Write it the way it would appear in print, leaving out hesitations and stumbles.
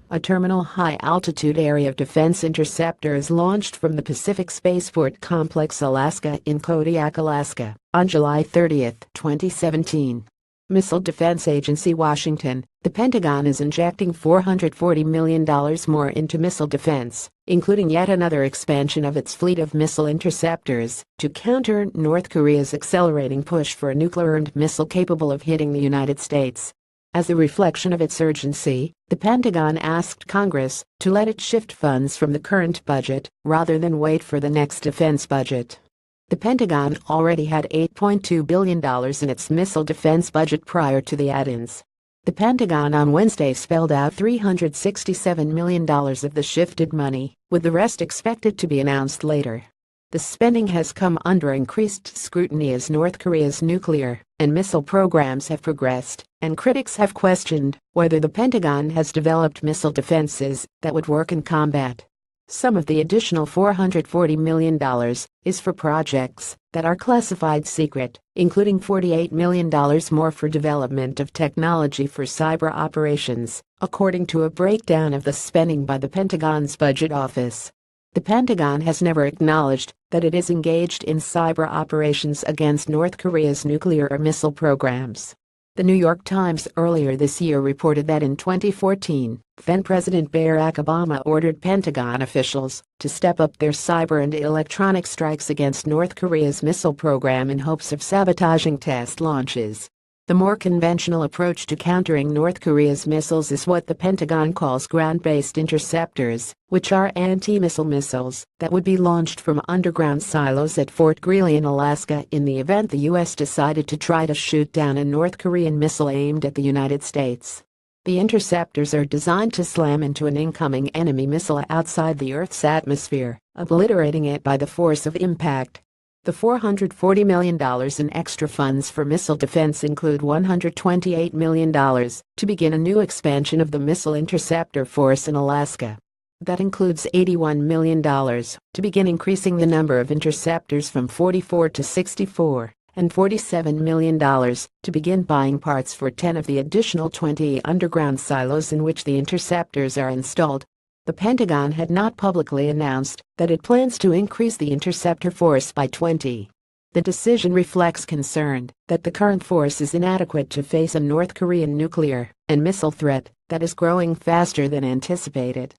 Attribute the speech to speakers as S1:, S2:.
S1: A terminal high-altitude area of defense interceptor is launched from the Pacific Spaceport Complex Alaska in Kodiak, Alaska, on July 30, 2017. Missile Defense Agency Washington, the Pentagon is injecting $440 million more into missile defense, including yet another expansion of its fleet of missile interceptors, to counter North Korea's accelerating push for a nuclear-armed missile capable of hitting the United States. As a reflection of its urgency, the Pentagon asked Congress to let it shift funds from the current budget rather than wait for the next defense budget. The Pentagon already had $8.2 billion in its missile defense budget prior to the add-ins. The Pentagon on Wednesday spelled out $367 million of the shifted money, with the rest expected to be announced later. The spending has come under increased scrutiny as North Korea's nuclear and missile programs have progressed, and critics have questioned whether the Pentagon has developed missile defenses that would work in combat. Some of the additional $440 million is for projects that are classified secret, including $48 million more for development of technology for cyber operations, according to a breakdown of the spending by the Pentagon's Budget Office. The Pentagon has never acknowledged that it is engaged in cyber operations against North Korea's nuclear or missile programs. The New York Times earlier this year reported that in 2014, then-President Barack Obama ordered Pentagon officials to step up their cyber and electronic strikes against North Korea's missile program in hopes of sabotaging test launches. The more conventional approach to countering North Korea's missiles is what the Pentagon calls ground-based interceptors, which are anti-missile missiles that would be launched from underground silos at Fort Greely in Alaska in the event the U.S. decided to try to shoot down a North Korean missile aimed at the United States. The interceptors are designed to slam into an incoming enemy missile outside the Earth's atmosphere, obliterating it by the force of impact. The $440 million in extra funds for missile defense include $128 million to begin a new expansion of the Missile Interceptor Force in Alaska. That includes $81 million to begin increasing the number of interceptors from 44 to 64, and $47 million to begin buying parts for 10 of the additional 20 underground silos in which the interceptors are installed. The Pentagon had not publicly announced that it plans to increase the interceptor force by 20. The decision reflects concern that the current force is inadequate to face a North Korean nuclear and missile threat that is growing faster than anticipated.